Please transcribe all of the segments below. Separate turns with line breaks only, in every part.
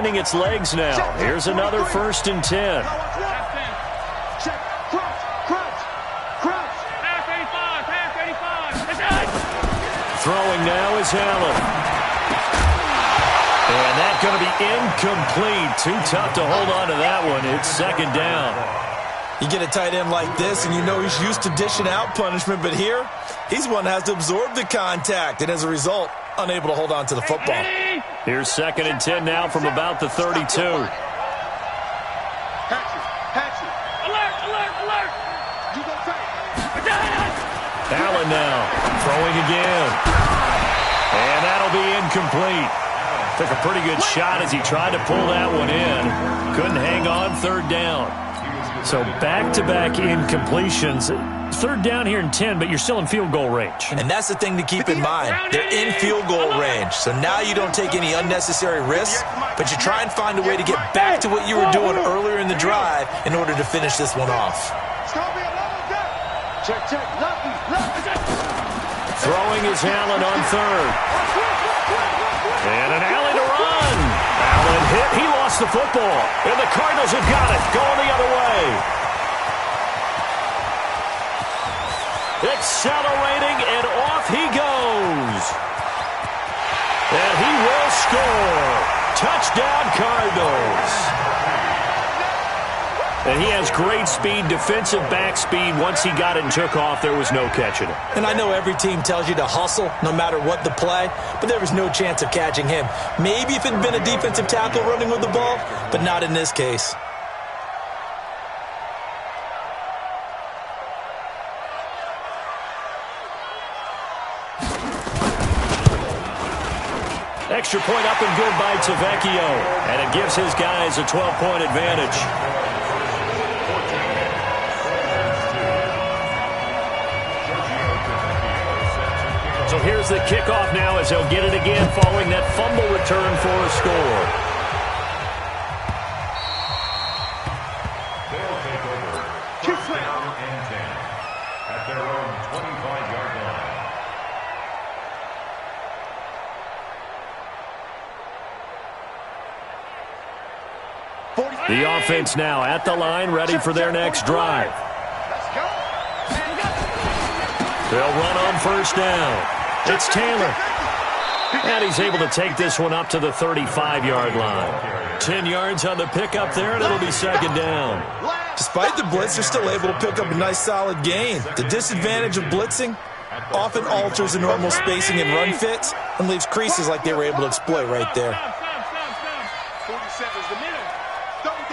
finding its legs now. Here's another 1st and 10. Throwing now is Allen. And that's going to be incomplete. Too tough to hold on to that one. It's 2nd down.
You get a tight end like this, and you know he's used to dishing out punishment, but here, he's one that has to absorb the contact, and as a result, unable to hold on to the football.
Here's 2nd and 10 now from about the 32.
Alert, alert! You go take.
Allen now, throwing again. And that'll be incomplete. Took a pretty good shot as he tried to pull that one in. Couldn't hang on, 3rd down. So back-to-back incompletions. 3rd down here in 10, but you're still in field goal range.
And that's the thing to keep in mind. They're in field goal range. So now you don't take any unnecessary risks, but you try and find a way to get back to what you were doing earlier in the drive in order to finish this one off.
Throwing is Allen on 3rd. And an alley to run. Allen hit. He lost the football. And the Cardinals have got it. Going the other way. Accelerating, and off he goes. And he will score. Touchdown, Cardinals. And he has great speed, defensive back speed. Once he got it and took off, there was no catching it.
And I know every team tells you to hustle no matter what the play, but there was no chance of catching him. Maybe if it had been a defensive tackle running with the ball, but not in this case.
Extra point up and good by Tavecchio. And it gives his guys a 12-point advantage. So here's the kickoff now as he'll get it again following that fumble return for a score.
They'll take over. First down and 10 at their own 25-yard line.
The offense now at the line, ready for their next drive. They'll run on 1st down. It's Taylor. And he's able to take this one up to the 35-yard line. 10 yards on the pickup there, and it'll be 2nd down.
Despite the blitz, they're still able to pick up a nice solid gain. The disadvantage of blitzing often alters the normal spacing and run fits and leaves creases like they were able to exploit right there.
47's the middle. Double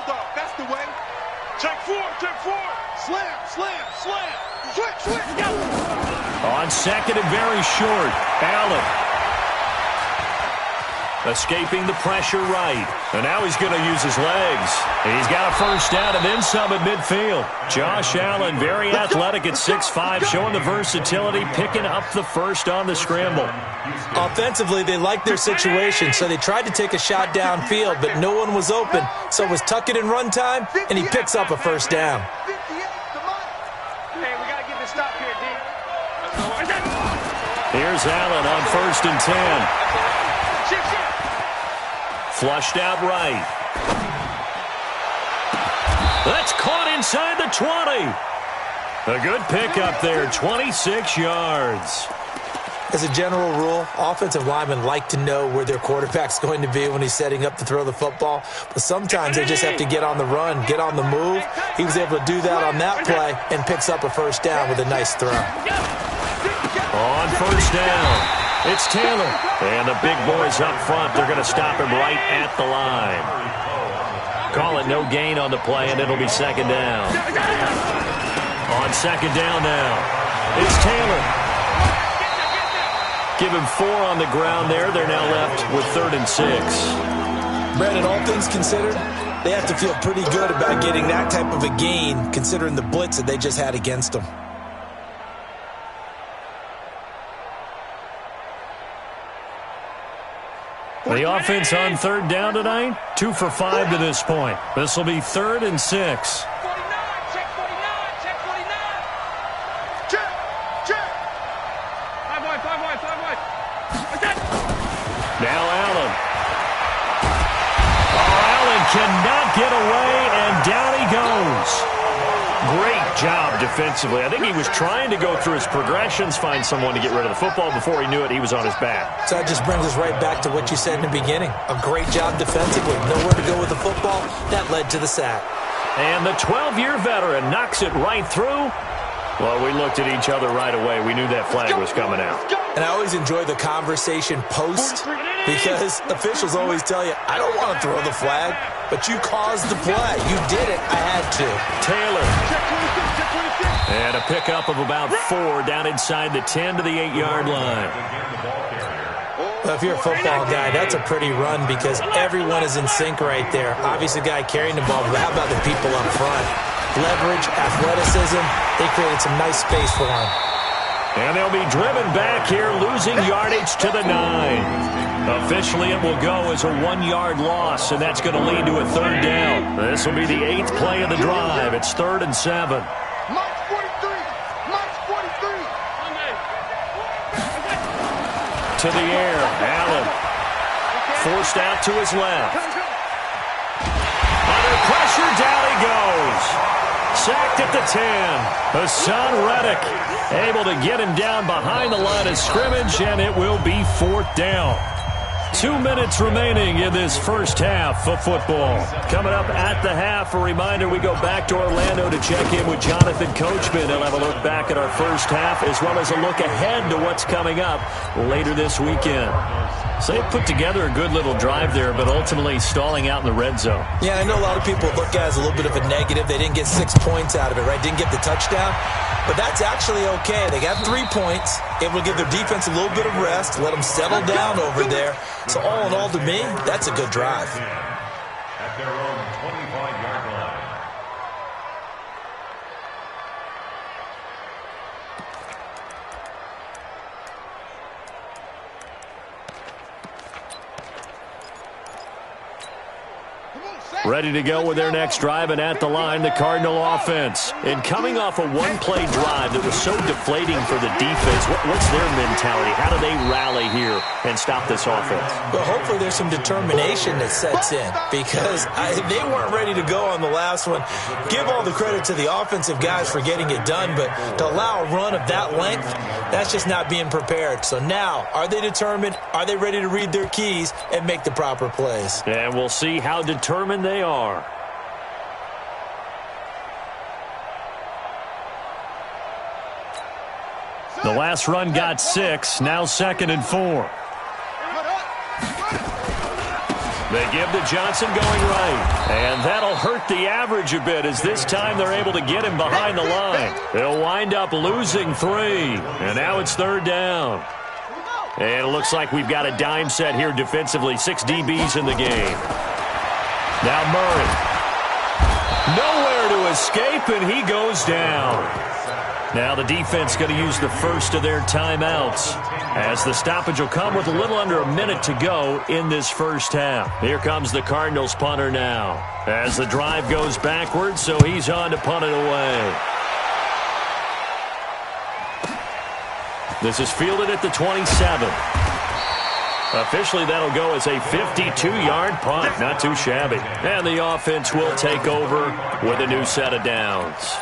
dog. That's the way. Check four. Slam. Switch. Go.
On 2nd and very short, Allen. Escaping the pressure right. And now he's going to use his legs. He's got a 1st down and then some at midfield. Josh Allen, very athletic at 6'5", showing the versatility, picking up the 1st on the scramble.
Offensively, they liked their situation, so they tried to take a shot downfield, but no one was open. So it was tuck it and run time, and he picks up a 1st down.
Here's Allen on 1st and 10. Flushed out right. That's caught inside the 20. A good pickup there, 26 yards.
As a general rule, offensive linemen like to know where their quarterback's going to be when he's setting up to throw the football. But sometimes they just have to get on the run, get on the move. He was able to do that on that play and picks up a 1st down with a nice throw.
On 1st down, it's Taylor. And the big boys up front, they're going to stop him right at the line. Call it no gain on the play, and it'll be 2nd down. On 2nd down now, it's Taylor. Give him 4 on the ground there. They're now left with 3rd and 6.
Brandon, all things considered, they have to feel pretty good about getting that type of a gain, considering the blitz that they just had against them.
The offense on 3rd down tonight, 2 for 5 to this point. This will be 3rd and 6. Now Allen. cannot get away, and down he goes. Great job defensively. I think he was trying to go through his progressions, find someone to get rid of the football. Before he knew it, he was on his back.
So that just brings us right back to what you said in the beginning. A great job defensively. Nowhere to go with the football. That led to the sack.
And the 12-year veteran knocks it right through. Well, we looked at each other right away. We knew that flag was coming out.
And I always enjoy the conversation post because officials always tell you, I don't want to throw the flag, but you caused the play. You did it. I had to.
Taylor. And a pickup of about 4 down inside the 10 to the 8-yard line.
Well, if you're a football guy, that's a pretty run because everyone is in sync right there. Obviously, the guy carrying the ball, but how about the people up front? Leverage, athleticism, they created some nice space for him.
And they'll be driven back here, losing yardage to the 9. Officially, it will go as a 1-yard loss, and that's going to lead to a 3rd down. This will be the 8th play of the drive. It's 3rd and 7.
March 43. March 43.
To the air, Allen. Forced out to his left. Under pressure, down he goes. Sacked at the 10. Hassan Reddick able to get him down behind the line of scrimmage, and it will be 4th down. 2 minutes remaining in this first half of football. Coming up at the half, a reminder, we go back to Orlando to check in with Jonathan Coachman. He'll have a look back at our first half as well as a look ahead to what's coming up later this weekend. So they put together a good little drive there, but ultimately stalling out in the red zone.
Yeah, I know a lot of people look at it as a little bit of a negative. They didn't get 6 points out of it, right? Didn't get the touchdown. But that's actually okay. They got 3 points. Able to give their defense a little bit of rest, let them settle down over there. So all in all, to me, that's a good drive.
At their own 25-yard line.
Ready to go with their next drive, and at the line, the Cardinal offense. And coming off a one-play drive that was so deflating for the defense, what's their mentality? How do they rally here and stop this offense?
Well, hopefully there's some determination that sets in because they weren't ready to go on the last one. Give all the credit to the offensive guys for getting it done, but to allow a run of that length, that's just not being prepared. So now, are they determined? Are they ready to read their keys and make the proper plays?
And we'll see how determined they are. The last run got 6, now 2nd and 4. They give to Johnson going right, and that'll hurt the average a bit as this time they're able to get him behind the line. They'll wind up losing 3, and now it's 3rd down. And it looks like we've got a dime set here defensively, 6 DBs in the game. Now Murray. Nowhere to escape, and he goes down. Now the defense going to use the first of their timeouts as the stoppage will come with a little under a minute to go in this first half. Here comes the Cardinals punter now as the drive goes backwards, so he's on to punt it away. This is fielded at the 27. Officially, that'll go as a 52-yard punt. Not too shabby. And the offense will take over with a new set of downs.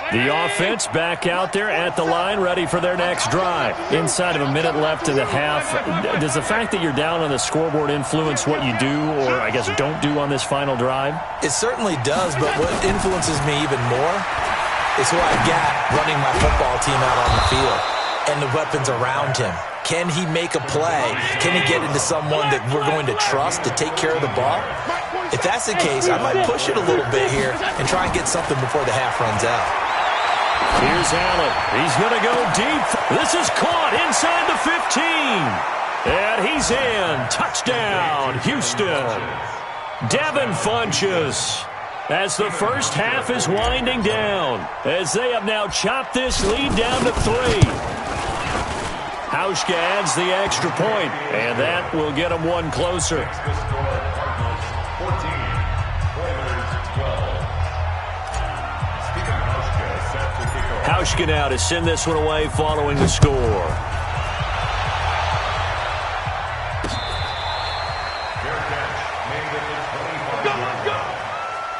The offense back out there at the line, ready for their next drive. Inside of a minute left in the half, does the fact that you're down on the scoreboard influence what you do, or I guess don't do on this final drive?
It certainly does, but what influences me even more is who I got running my football team out on the field and the weapons around him. Can he make a play? Can he get into someone that we're going to trust to take care of the ball? If that's the case, I might push it a little bit here and try and get something before the half runs out.
Here's Allen. He's going to go deep. This is caught inside the 15. And he's in. Touchdown, Houston. Devin Funchess as the first half is winding down, as they have now chopped this lead down to 3. Hauschka adds the extra point, and that will get them one closer. Tauschke now to send this one away following the score.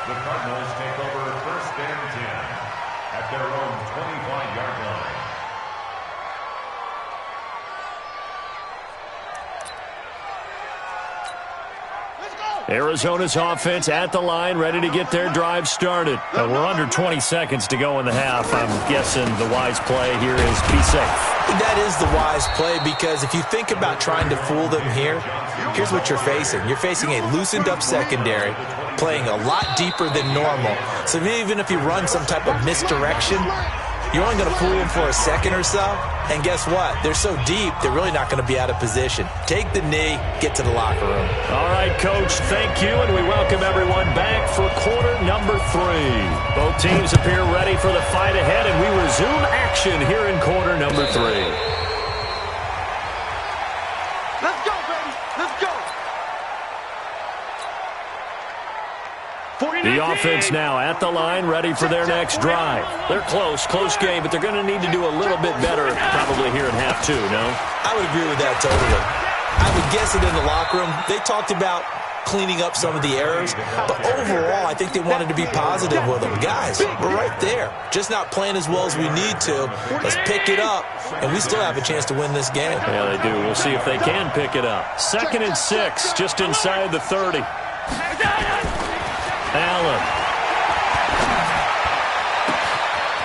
The Cardinals take over 1st and 10 at their own 25-yard line.
Arizona's offense at the line, ready to get their drive started. We're under 20 seconds to go in the half. I'm guessing the wise play here is be safe.
That is the wise play, because if you think about trying to fool them here, here's what you're facing. You're facing a loosened-up secondary, playing a lot deeper than normal. So even if you run some type of misdirection, you're only going to fool them for a second or so. And guess what? They're so deep, they're really not going to be out of position. Take the knee, get to the locker room.
All right, Coach, thank you, and we welcome everyone back for quarter number 3. Both teams appear ready for the fight ahead, and we resume action here in quarter number 3.
Let's go, baby. Let's go.
The offense now at the line, ready for their next drive. They're close game, but they're going to need to do a little bit better probably here in half 2, no?
I would agree with that totally. I would guess it in the locker room. They talked about cleaning up some of the errors, but overall, I think they wanted to be positive with them. Guys, we're right there. Just not playing as well as we need to. Let's pick it up, and we still have a chance to win this game.
Yeah, they do. We'll see if they can pick it up. 2nd and 6, just inside the 30. Allen.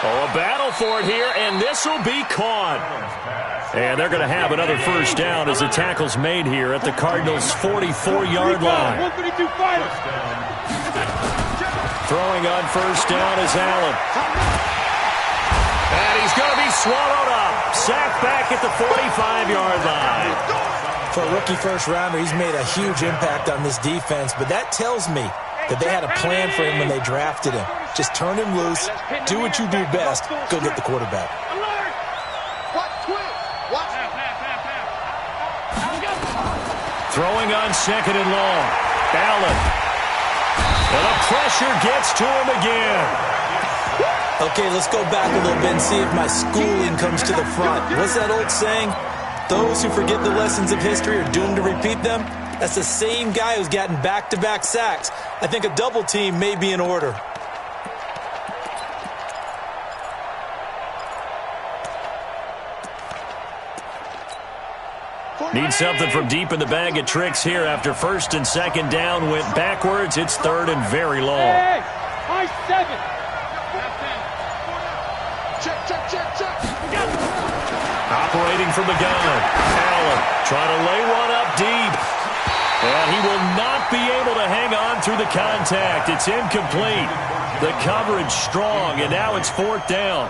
Oh, a battle for it here, and this will be caught. And they're going to have another first down as the tackle's made here at the Cardinals' 44-yard line. Throwing on first down is Allen. And he's going to be swallowed up. Sacked back at the 45-yard line.
For a rookie first-rounder, he's made a huge impact on this defense, but that tells me that they had a plan for him when they drafted him. Just turn him loose, do what you do best, go get the quarterback.
Throwing on 2nd and long. Allen. And the pressure gets to him again.
Okay, let's go back a little bit and see if my schooling comes to the front. What's that old saying? Those who forget the lessons of history are doomed to repeat them. That's the same guy who's gotten back-to-back sacks. I think a double team may be in order.
Need something from deep in the bag of tricks here after 1st and 2nd down went backwards. It's 3rd and very long.
Hey, high 7. Check.
Operating from the gun. Allen trying to lay one up deep. And he will not be able to hang on through the contact. It's incomplete. The coverage strong, and now it's 4th down.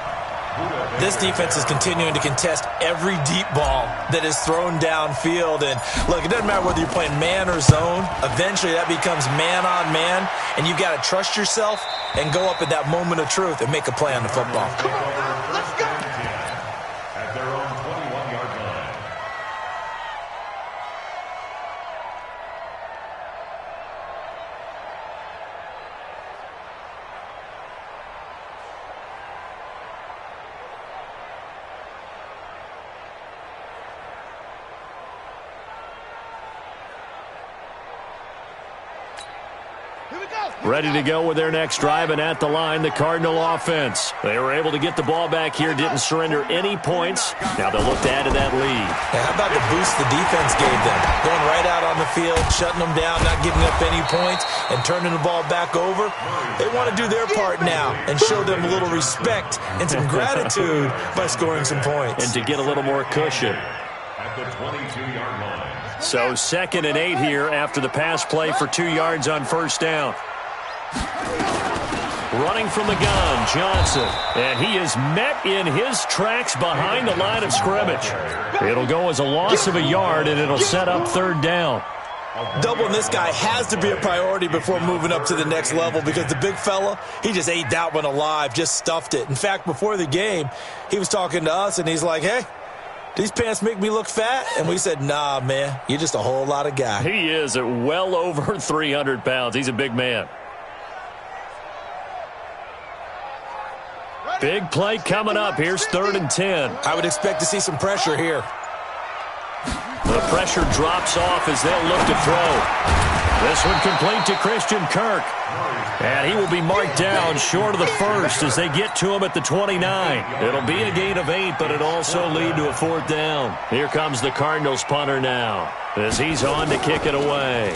This defense is continuing to contest every deep ball that is thrown downfield. And look, it doesn't matter whether you're playing man or zone. Eventually, that becomes man on man, and you've got to trust yourself and go up at that moment of truth and make a play on the football.
Let's go.
At their own 21-yard line.
Ready to go with their next drive, and at the line, the Cardinal offense. They were able to get the ball back here, didn't surrender any points. Now they'll look to add to that lead.
Now, how about the boost the defense gave them? Going right out on the field, shutting them down, not giving up any points, and turning the ball back over. They want to do their part now and show them a little respect and some gratitude by scoring some points.
And to get a little more cushion.
At the 22-yard line.
So 2nd and 8 here after the pass play for 2 yards on first down. Running from the gun, Johnson. And he is met in his tracks behind the line of scrimmage. It'll go as a loss of a yard, and it'll set up 3rd down.
Doubling this guy has to be a priority before moving up to the next level, because the big fella, he just ate that one alive, just stuffed it. In fact, before the game, he was talking to us, and he's like, hey, these pants make me look fat? And we said, nah, man, you're just a whole lot of guy.
He is at well over 300 pounds. He's a big man. Big play coming up. Here's 3rd and 10.
I would expect to see some pressure here.
The pressure drops off as they'll look to throw. This one complete to Christian Kirk. And he will be marked down short of the first as they get to him at the 29. It'll be a gain of 8, but it'll also lead to a 4th down. Here comes the Cardinals punter now as he's on to kick it away.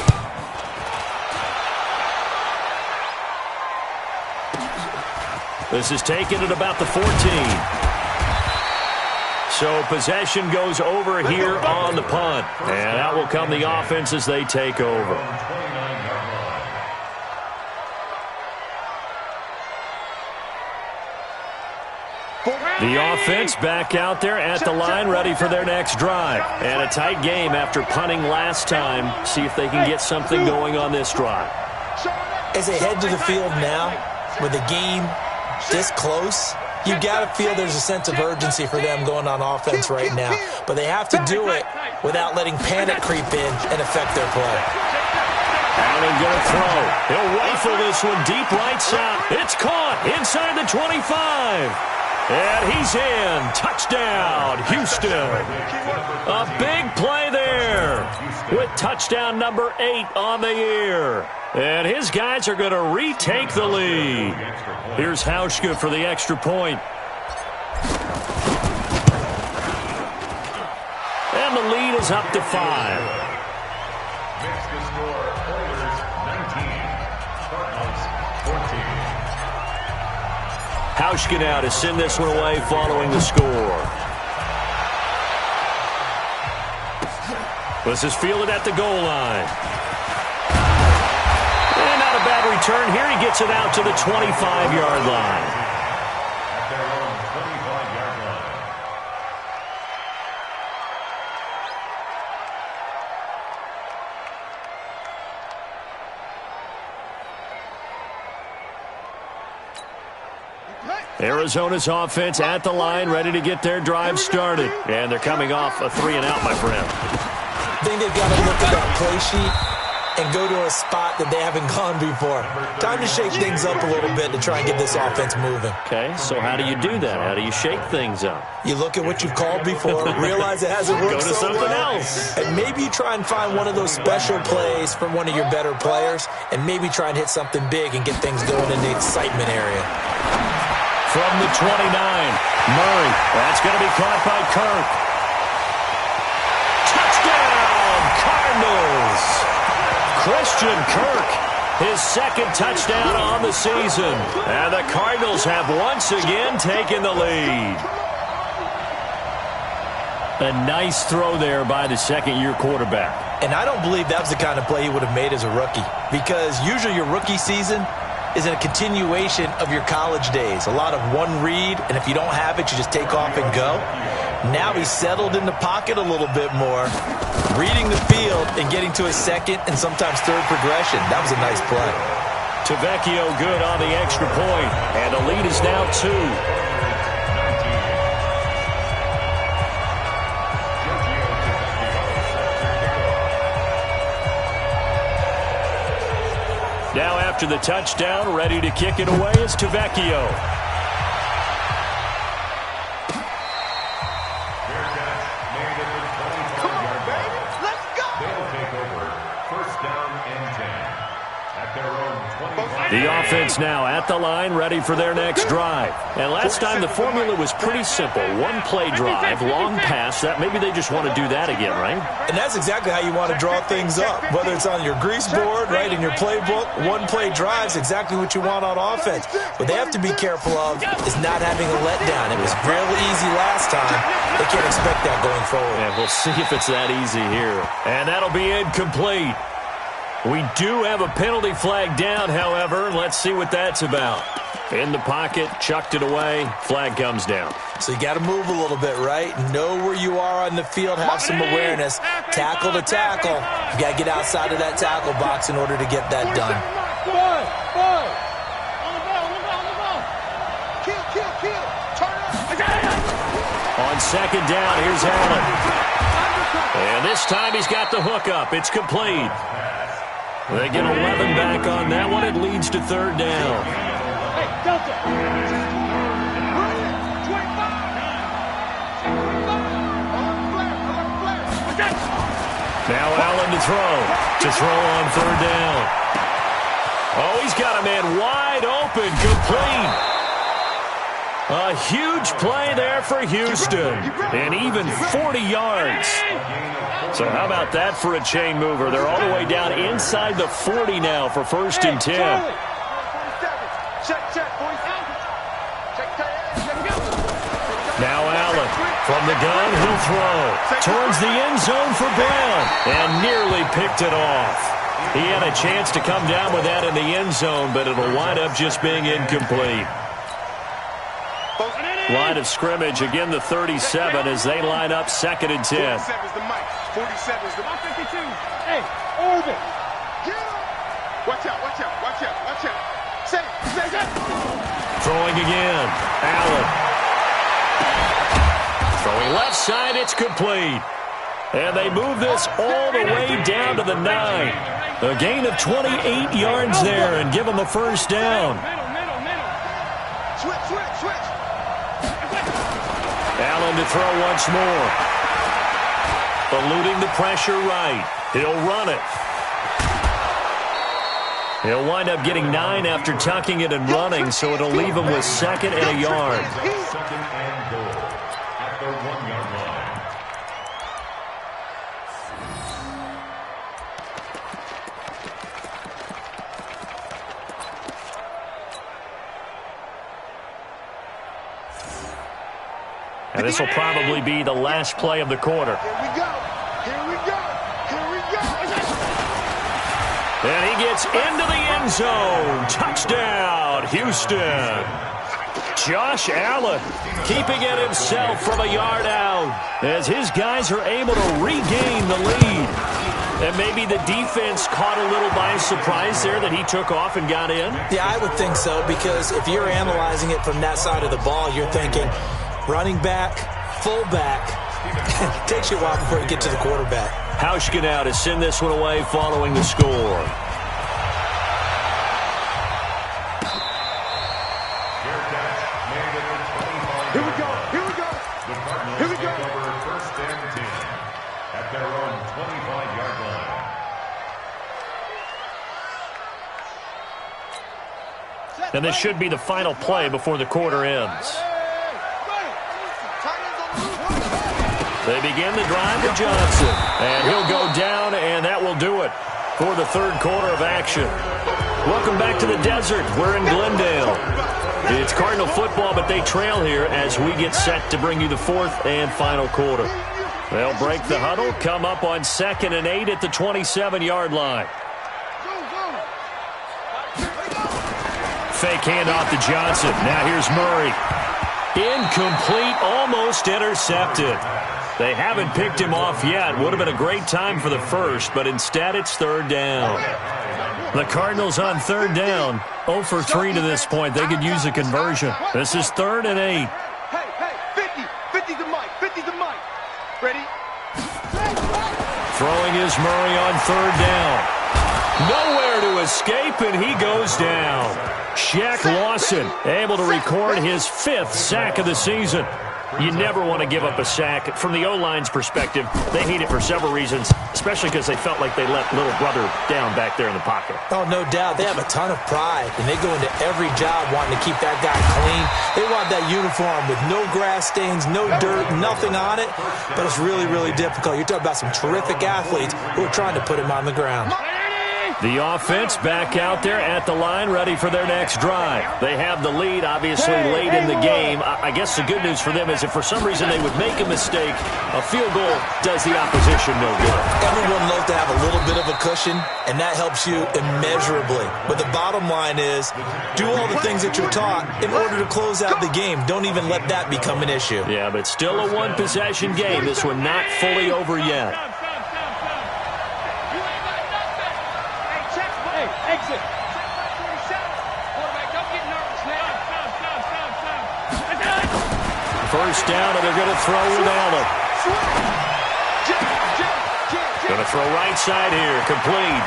This is taken at about the 14. So possession goes over here on the punt. And out will come the offense as they take over. The offense back out there at the line, ready for their next drive. And a tight game after punting last time. See if they can get something going on this drive.
As they head to the field now, with the game this close, you got to feel there's a sense of urgency for them going on offense right now. But they have to do it without letting panic creep in and affect their play.
Allen going to throw. He'll rifle this one deep right side. It's caught inside the 25. And he's in. Touchdown, Houston. A big play there with touchdown number 8 on the year. And his guys are going to retake the lead. Here's Hauschka for the extra point. And the lead is up to 5.
Makes the score Oilers 19, Cardinals 14.
Hauschka now to send this one away following the score. This is fielded at the goal line. And not a bad return here. He gets it out to the 25-yard line.
At their own 25-yard line.
Arizona's offense at the line, ready to get their drive started. And they're coming off a 3-and-out, my friend.
I think they've got to look at that play sheet and go to a spot that they haven't gone before. Time to shake things up a little bit to try and get this offense moving.
Okay, so how do you do that? How do you shake things up?
You look at what you've called before, realize it hasn't worked
Go to
so
something
well,
else.
and maybe you try and find one of those special plays from one of your better players, and maybe try and hit something big and get things going in the excitement area.
From the 29, Murray. That's going to be caught by Kirk. Touchdown, Cardinals. Christian Kirk, his 2nd touchdown on the season. And the Cardinals have once again taken the lead. A nice throw there by the 2nd-year quarterback.
And I don't believe that was the kind of play he would have made as a rookie, because usually your rookie season is a continuation of your college days. A lot of one read, and if you don't have it, you just take off and go. Now he's settled in the pocket a little bit more, reading the field and getting to his 2nd and sometimes 3rd progression. That was a nice play.
Tavecchio good on the extra point, and the lead is now 2. Now after the touchdown, ready to kick it away is Tavecchio.
Come on, baby. Let's go.
They'll take over 1st down and 10. At their own 25.
The offense now at the line, ready for their next drive. And last time the formula was pretty simple. 1-play drive, long pass. That maybe they just want to do that again, right?
And that's exactly how you want to draw things up. Whether it's on your grease board, right, in your playbook, 1-play drive is exactly what you want on offense. What they have to be careful of is not having a letdown. It was real easy last time. They can't expect that going forward.
And we'll see if it's that easy here. And that'll be incomplete. We do have a penalty flag down, however. Let's see what that's about. In the pocket, chucked it away, flag comes down.
So you got to move a little bit, right? Know where you are on the field, have some awareness. Tackle to tackle. You got to get outside of that tackle box in order to get that done.
Kill. Turn up.
On 2nd down, here's Allen. And this time he's got the hook up. It's complete. They get 11 back on that one. It leads to 3rd down.
Hey, Delta.
Now Allen to throw on third down. Oh, he's got a man wide open, complete. A huge play there for Houston, and even 40 yards. So how about that for a chain mover? They're all the way down inside the 40 now for 1st and 10. Now Allen from the gun, he'll throw towards the end zone for Brown, and nearly picked it off. He had a chance to come down with that in the end zone, but it'll wind up just being incomplete. Line of scrimmage, again the 37 as they line up 2nd and 10.
47 is the mic. 47 is the mic. 52. Hey, orbit. Watch out, watch out, watch out, watch out. Say it.
Throwing again. Allen. Throwing left side, it's complete. And they move this all the way down to the 9. A gain of 28 yards there and give them a 1st down.
Switch.
Allen to throw once more. Eluding the pressure right. He'll run it. He'll wind up getting 9 after tucking it and running, so it'll leave him with 2nd and a yard.
2nd and goal at the 1-yard line.
And this will probably be the last play of the quarter.
Here we go.
And he gets into the end zone. Touchdown, Houston. Josh Allen keeping it himself from a yard out as his guys are able to regain the lead. And maybe the defense caught a little by surprise there that he took off and got in.
Yeah, I would think so, because if you're analyzing it from that side of the ball, you're thinking running back, fullback. Takes you a while before you get to the quarterback.
Hauschka now to send this one away following the score.
Here we go.
The Cardinals take over 1st and 10 at their own 25-yard line.
And this should be the final play before the quarter ends. They begin the drive with Johnson. And he'll go down, and that will do it for the 3rd quarter of action. Welcome back to the desert. We're in Glendale. It's Cardinal football, but they trail here as we get set to bring you the 4th and final quarter. They'll break the huddle, come up on 2nd and 8 at the 27-yard line. Fake handoff to Johnson. Now here's Murray. Incomplete, almost intercepted. They haven't picked him off yet. Would have been a great time for the first, but instead it's 3rd down. The Cardinals on 3rd down. 0 for 3 to this point. They could use a conversion. This is 3rd and 8.
Hey, 50 the mic, 50 the mic. Ready?
Throwing is Murray on 3rd down. Nowhere to escape, and he goes down. Shaq Lawson able to record his 5th sack of the season. You never want to give up a sack. From the O-line's perspective, they hate it for several reasons, especially because they felt like they let little brother down back there in the pocket.
Oh, no doubt. They have a ton of pride, and they go into every job wanting to keep that guy clean. They want that uniform with no grass stains, no dirt, nothing on it, but it's really, really difficult. You're talking about some terrific athletes who are trying to put him on the ground.
The offense back out there at the line, ready for their next drive. They have the lead, obviously, late in the game. I guess the good news for them is if for some reason they would make a mistake, a field goal does the opposition no good.
Everyone loves to have a little bit of a cushion, and that helps you immeasurably. But the bottom line is, do all the things that you're taught in order to close out the game. Don't even let that become an issue.
Yeah, but still a one-possession game. This one not fully over yet.
Exit.
First down, and they're going to throw with Allen. Going to throw right side here, complete.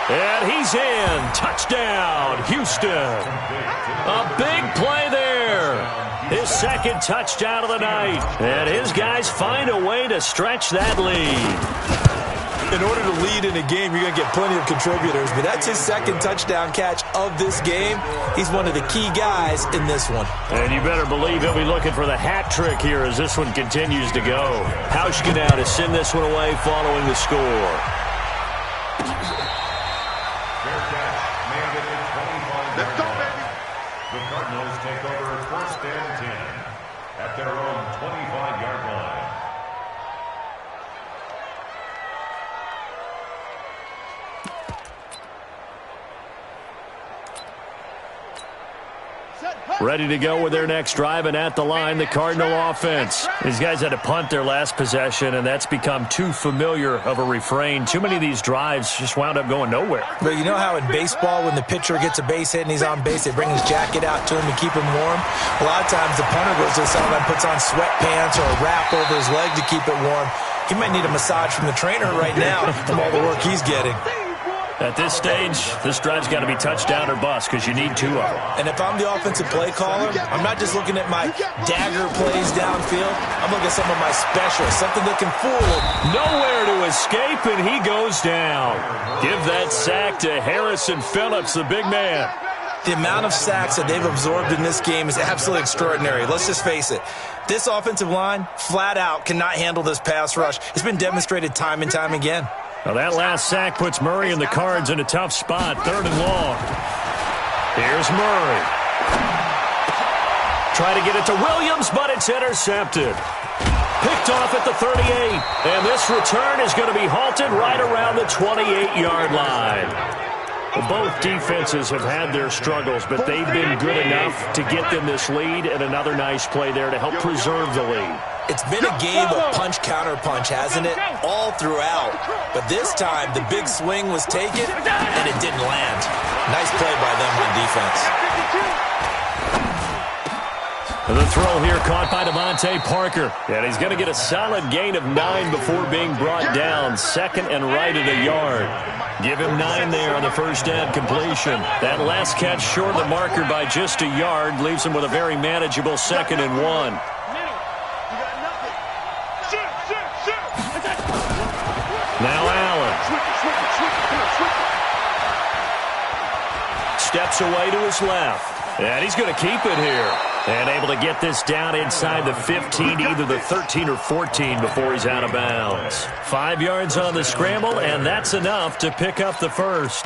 And he's in. Touchdown, Houston. A big play there. His 2nd touchdown of the night. And his guys find a way to stretch that lead.
In order to lead in a game, you're going to get plenty of contributors, but that's his second touchdown catch of this game. He's one of the key guys in this one.
And you better believe he'll be looking for the hat trick here as this one continues to go. Hauschka now to send this one away following the score.
Let's go, baby.
The Cardinals take over 1st and 10 at their own 25-yard line.
Ready to go with their next drive, and at the line, the Cardinal offense. These guys had to punt their last possession, and that's become too familiar of a refrain. Too many of these drives just wound up going nowhere.
But you know how in baseball, when the pitcher gets a base hit and he's on base, they bring his jacket out to him to keep him warm? A lot of times the punter goes to the sideline, puts on sweatpants or a wrap over his leg to keep it warm. He might need a massage from the trainer right now from all the work he's getting.
At this stage, this drive's got to be touchdown or bust because you need two of them.
And if I'm the offensive play caller, I'm not just looking at my dagger plays downfield. I'm looking at some of my specials, something that can fool him.
Nowhere to escape, and he goes down. Give that sack to Harrison Phillips, the big man.
The amount of sacks that they've absorbed in this game is absolutely extraordinary. Let's just face it. This offensive line, flat out, cannot handle this pass rush. It's been demonstrated time and time again.
Well, that last sack puts Murray and the Cards in a tough spot, 3rd and long. Here's Murray. Try to get it to Williams, but it's intercepted. Picked off at the 38, and this return is going to be halted right around the 28-yard line. Well, both defenses have had their struggles, but they've been good enough to get them this lead, and another nice play there to help preserve the lead.
It's been a game of punch-counter-punch, hasn't it? All throughout. But this time, the big swing was taken, and it didn't land. Nice play by them on defense.
The throw here caught by Devontae Parker. And he's going to get a solid gain of 9 before being brought down. 2nd and right at a yard. Give him 9 there on the first down completion. That last catch short of the marker by just a yard leaves him with a very manageable 2nd and 1. Now Allen. Steps away to his left. And he's going to keep it here. And able to get this down inside the 15, either the 13 or 14 before he's out of bounds. 5 yards on the scramble, and that's enough to pick up the first.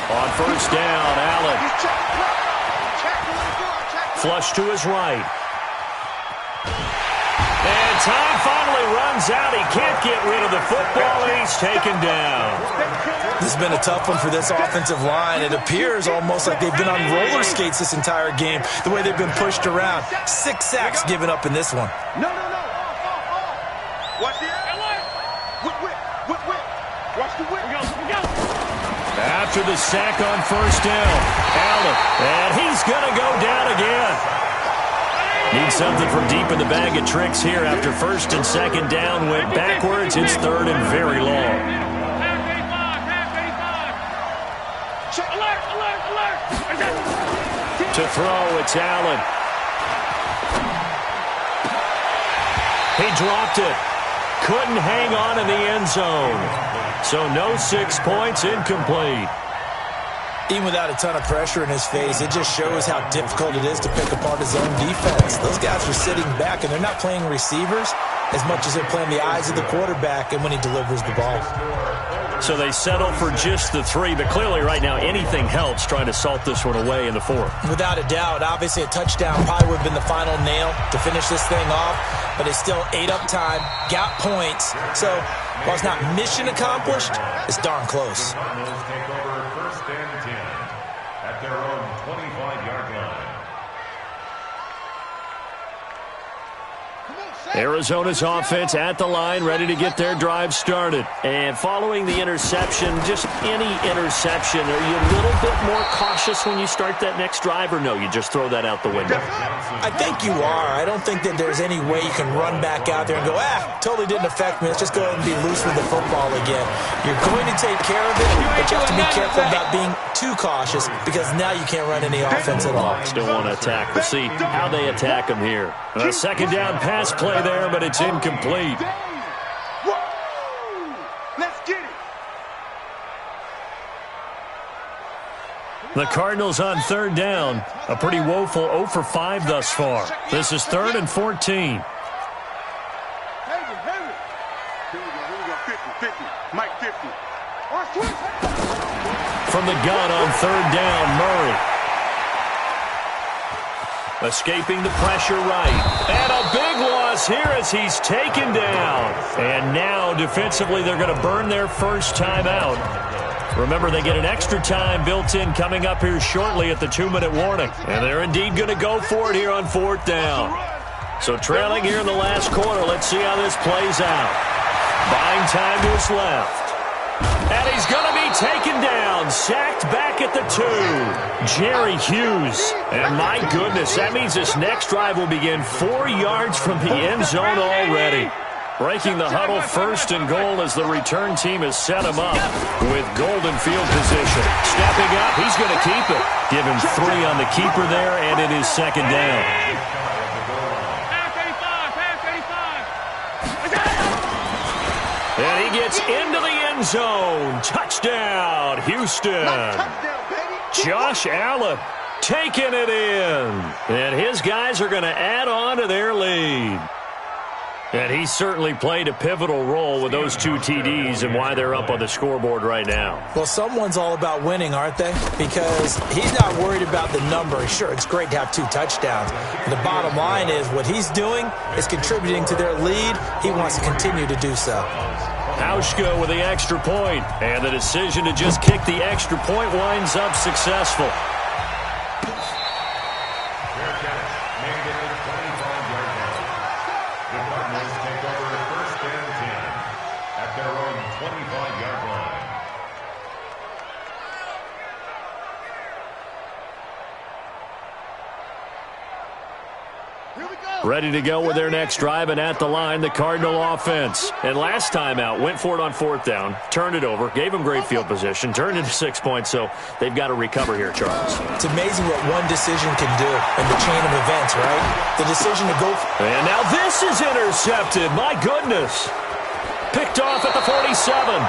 On first down, Allen. Flush to his right. And time finally runs out. He can't get rid of the football, and he's taken down.
This has been a tough one for this offensive line. It appears almost like they've been on roller skates this entire game, the way they've been pushed around. 6 sacks given up in this one.
No. Watch the whip. Watch the whip.
After the sack on first down, Allen, and he's going to go down again. Need something from deep in the bag of tricks here after first and second down went backwards. It's 3rd and very long. To throw, it's Allen. He dropped it. Couldn't hang on in the end zone. So no 6 points, incomplete.
Even without a ton of pressure in his face, it just shows how difficult it is to pick apart his own defense. Those guys are sitting back, and they're not playing receivers as much as they're playing the eyes of the quarterback and when he delivers the ball.
So they settle for just the 3, but clearly right now anything helps trying to salt this one away in the 4th.
Without a doubt, obviously a touchdown probably would have been the final nail to finish this thing off, but it's still ate up time, got points. So while it's not mission accomplished, it's darn close.
Cardinals take over 1st and 10 at their own 25-yard line.
Arizona's offense at the line, ready to get their drive started. And following the interception, just any interception, are you a little bit more cautious when you start that next drive, or no, you just throw that out the window?
I think you are. I don't think that there's any way you can run back out there and go, totally didn't affect me. Let's just go ahead and be loose with the football again. You're going to take care of it, but you have to be careful about being too cautious because now you can't run any offense at all.
Still want to attack. We'll see how they attack them here. A second down pass play there, but it's incomplete.
Let's get it.
The Cardinals on third down. A pretty woeful 0 for 5 thus far. This is 3rd and 14. From the gun on third down, Murray. Escaping the pressure right. And a big loss here as he's taken down. And now defensively they're going to burn their first time out. Remember, they get an extra time built in coming up here shortly at the 2-minute warning. And they're indeed going to go for it here on 4th down. So trailing here in the last quarter, let's see how this plays out. Buying time to his left. And he's going to be taken down, sacked back at the 2. Jerry Hughes. And my goodness, that means this next drive will begin 4 yards from the end zone already. Breaking the huddle, 1st and goal as the return team has set him up with golden field position. Stepping up, he's going to keep it. Give him 3 on the keeper there, and it is 2nd down. And he gets into the end zone. Touchdown, Houston. Josh Allen taking it in. And his guys are going to add on to their lead. And he certainly played a pivotal role with those 2 TDs and why they're up on the scoreboard right now.
Well, someone's all about winning, aren't they? Because he's not worried about the number. Sure, it's great to have 2 touchdowns. And the bottom line is what he's doing is contributing to their lead. He wants to continue to do so.
Hauschka with the extra point. And the decision to just kick the extra point winds up successful. Ready to go with their next drive, and at the line, the Cardinal offense. And last time out, went for it on 4th down, turned it over, gave them great field position, turned it to 6 points, so they've got to recover here, Charles.
It's amazing what one decision can do in the chain of events, right? The decision to go
and now this is intercepted. My goodness. Picked off at the 47.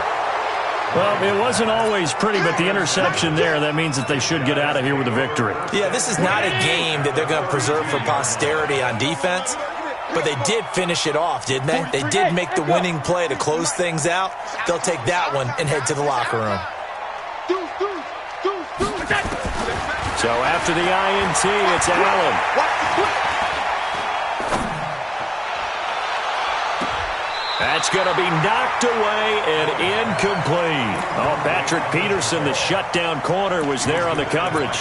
Well, it wasn't always pretty, but the interception there, that means that they should get out of here with a victory.
Yeah, this is not a game that they're going to preserve for posterity on defense, but they did finish it off, didn't they? They did make the winning play to close things out. They'll take that one and head to the locker room.
So after the INT, it's Allen. That's going to be knocked away and incomplete. Oh, Patrick Peterson, the shutdown corner, was there on the coverage.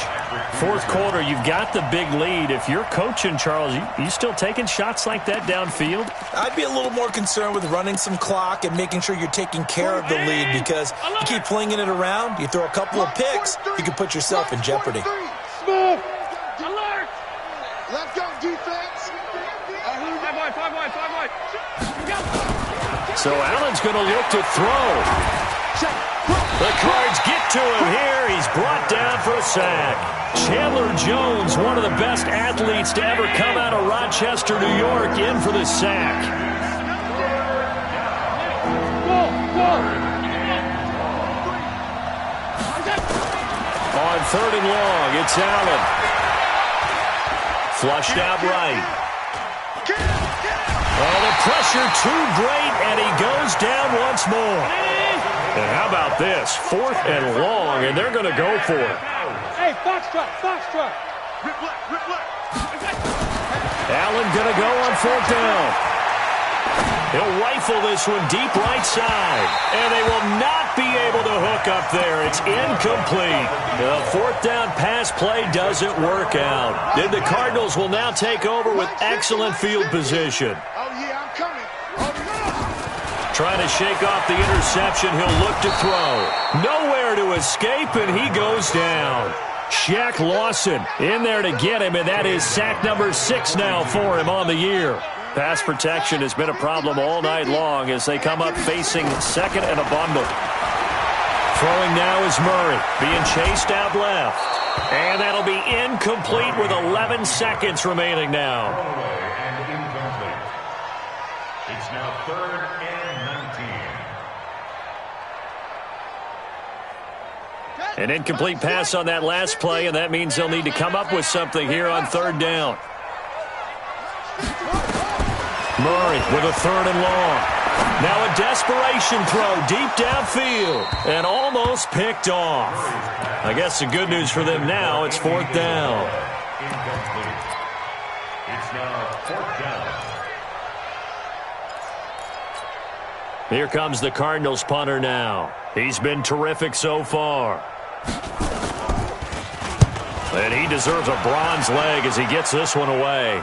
4th quarter, you've got the big lead. If you're coaching, Charles, you still taking shots like that downfield?
I'd be a little more concerned with running some clock and making sure you're taking care of the lead, because you keep flinging it around, you throw a couple of picks, you can put yourself in jeopardy.
Smith. Alert. Let's go, defense. 5 wide.
So Allen's going to look to throw. The Cards get to him here. He's brought down for a sack. Chandler Jones, one of the best athletes to ever come out of Rochester, New York, in for the sack. On 3rd and long, it's Allen. Flushed out right. Oh, the pressure too great, and he goes down once more. And how about this? 4th and long, and they're going to go for it.
Hey, foxtrot.
Allen going to go on 4th down. He'll rifle this one deep right side, and they will not be able to hook up there. It's incomplete. The 4th down pass play doesn't work out. Then the Cardinals will now take over with excellent field position.
Oh, yeah,
Trying to shake off the interception. He'll look to throw. Nowhere to escape, and he goes down. Shaq Lawson in there to get him, and that is sack number 6 now for him on the year. Pass protection has been a problem all night long as they come up facing second and a bundle. Throwing now is Murray, being chased out left. And that'll be incomplete with 11 seconds remaining now.
And incomplete. It's now 3rd and 19.
An incomplete pass on that last play, and that means they'll need to come up with something here on 3rd down. Murray with a 3rd and long. Now a desperation throw deep downfield and almost picked off. I guess the good news for them now, it's 4th down.
Incomplete. It's now 4th down.
Here comes the Cardinals punter now. He's been terrific so far. And he deserves a bronze leg as he gets this one away.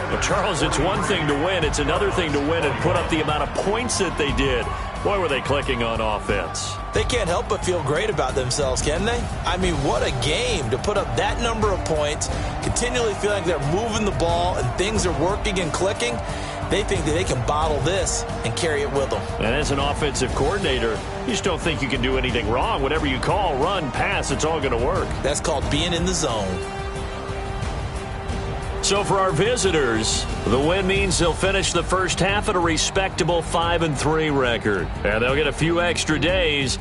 Well, Charles, it's one thing to win. It's another thing to win and put up the amount of points that they did. Boy, were they clicking on offense.
They can't help but feel great about themselves, can they? I mean, what a game to put up that number of points, continually feeling they're moving the ball and things are working and clicking. They think that they can bottle this and carry it with them.
And as an offensive coordinator, you just don't think you can do anything wrong. Whatever you call, run, pass, it's all going to work.
That's called being in the zone.
So for our visitors, the win means they'll finish the first half at a respectable 5-3 record. And they'll get a few extra days